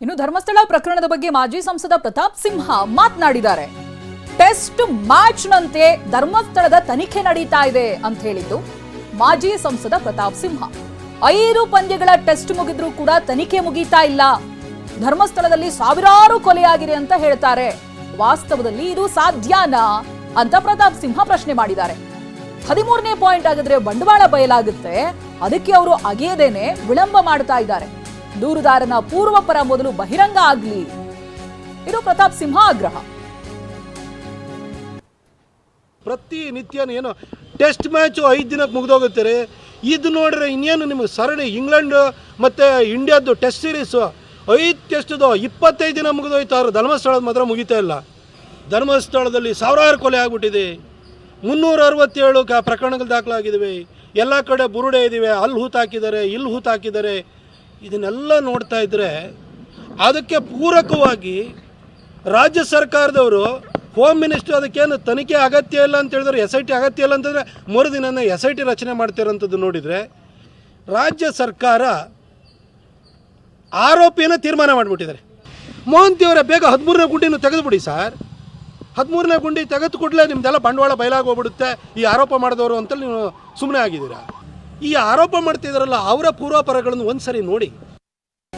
ಇನ್ನು ಧರ್ಮಸ್ಥಳ ಪ್ರಕರಣದ ಬಗ್ಗೆ ಮಾಜಿ ಸಂಸದ ಪ್ರತಾಪ್ ಸಿಂಹ ಮಾತನಾಡಿದ್ದಾರೆ. ಟೆಸ್ಟ್ ಮ್ಯಾಚ್ ನಂತೆ ಧರ್ಮಸ್ಥಳದ ತನಿಖೆ ನಡೀತಾ ಇದೆ ಅಂತ ಹೇಳಿದ್ದು ಮಾಜಿ ಸಂಸದ ಪ್ರತಾಪ್ ಸಿಂಹ. 5 ಪಂದ್ಯಗಳ ಟೆಸ್ಟ್ ಮುಗಿದ್ರೂ ಕೂಡ ತನಿಖೆ ಮುಗೀತಾ ಇಲ್ಲ. ಧರ್ಮಸ್ಥಳದಲ್ಲಿ ಸಾವಿರಾರು ಕೊಲೆಯಾಗಿದೆ ಅಂತ ಹೇಳ್ತಾರೆ. ವಾಸ್ತವದಲ್ಲಿ ಇದು ಸಾಧ್ಯನಾ ಅಂತ ಪ್ರತಾಪ್ ಸಿಂಹ ಪ್ರಶ್ನೆ ಮಾಡಿದ್ದಾರೆ. 13ನೇ ಪಾಯಿಂಟ್ ಆಗಿದ್ರೆ ಬಂಡವಾಳ ಬಯಲಾಗುತ್ತೆ, ಅದಕ್ಕೆ ಅವರು ಅಗೆಯದೇನೆ ವಿಳಂಬ ಮಾಡ್ತಾ ಇದ್ದಾರೆ. ದೂರುದಾರನ ಪೂರ್ವಪರ ಮೊದಲು ಬಹಿರಂಗ ಆಗ್ಲಿ, ಇದು ಪ್ರತಾಪ್ ಸಿಂಹ ಆಗ್ರಹ. ಪ್ರತಿನಿತ್ಯ ಏನು ಟೆಸ್ಟ್ ಮ್ಯಾಚು 5 ದಿನಕ್ಕೆ ಮುಗಿದೋಗುತ್ತಾರೆ. ಇದು ನೋಡ್ರೆ ಇನ್ನೇನು ನಿಮಗೆ ಸರಣಿ ಇಂಗ್ಲೆಂಡ್ ಮತ್ತು ಇಂಡಿಯಾದ್ದು ಟೆಸ್ಟ್ ಸೀರೀಸು 5 ಟೆಸ್ಟ್ದು 25 ದಿನ ಮುಗಿದೋಯ್ತಾರು. ಧರ್ಮಸ್ಥಳದ ಮಾತ್ರ ಮುಗಿತಾ ಇಲ್ಲ. ಧರ್ಮಸ್ಥಳದಲ್ಲಿ ಸಾವಿರಾರು ಕೊಲೆ ಆಗಿಬಿಟ್ಟಿದೆ. 367 ಪ್ರಕರಣಗಳು ದಾಖಲಾಗಿದ್ದಾವೆ. ಎಲ್ಲ ಕಡೆ ಬುರುಡೆ ಇದ್ದೀವಿ, ಅಲ್ಲಿ ಹೂತಾಕಿದ್ದಾರೆ, ಇಲ್ಲಿ ಹೂತಾಕಿದ್ದಾರೆ. ಇದನ್ನೆಲ್ಲ ನೋಡ್ತಾ ಇದ್ದರೆ ಅದಕ್ಕೆ ಪೂರಕವಾಗಿ ರಾಜ್ಯ ಸರ್ಕಾರದವರು ಹೋಮ್ ಮಿನಿಸ್ಟರ್ ಅದಕ್ಕೇನು ತನಿಖೆ ಅಗತ್ಯ ಇಲ್ಲ ಅಂತ ಹೇಳಿದ್ರೆ, SIT ಅಗತ್ಯ ಇಲ್ಲ ಅಂತಂದರೆ ಮರುದಿನ SIT ರಚನೆ ಮಾಡ್ತಿರೋಂಥದ್ದು ನೋಡಿದರೆ ರಾಜ್ಯ ಸರ್ಕಾರ ಆರೋಪಿಯನ್ನು ತೀರ್ಮಾನ ಮಾಡಿಬಿಟ್ಟಿದ್ದಾರೆ. ಮೋಹಂತಿಯವರೇ ಬೇಗ 13ನೇ ಗುಂಡಿನೂ ತೆಗೆದುಬಿಡಿ ಸರ್. 13ನೇ ಗುಂಡಿ ತೆಗೆದು ಕೊಡಲೇ ನಿಮ್ದೆಲ್ಲ ಬಂಡವಾಳ ಬಯಲಾಗೋಗ್ಬಿಡುತ್ತೆ ಈ ಆರೋಪ ಮಾಡಿದವರು ಅಂತೇಳಿ ನೀವು ಸುಮ್ಮನೆ ಆಗಿದ್ದೀರಾ. ಈ ಆರೋಪ ಮಾಡ್ತಿದ್ದಾರಲ್ಲ ಅವರ ಪೂರ್ವಾಪರಗಳನ್ನು ಒಂದು ಸರಿ ನೋಡಿ.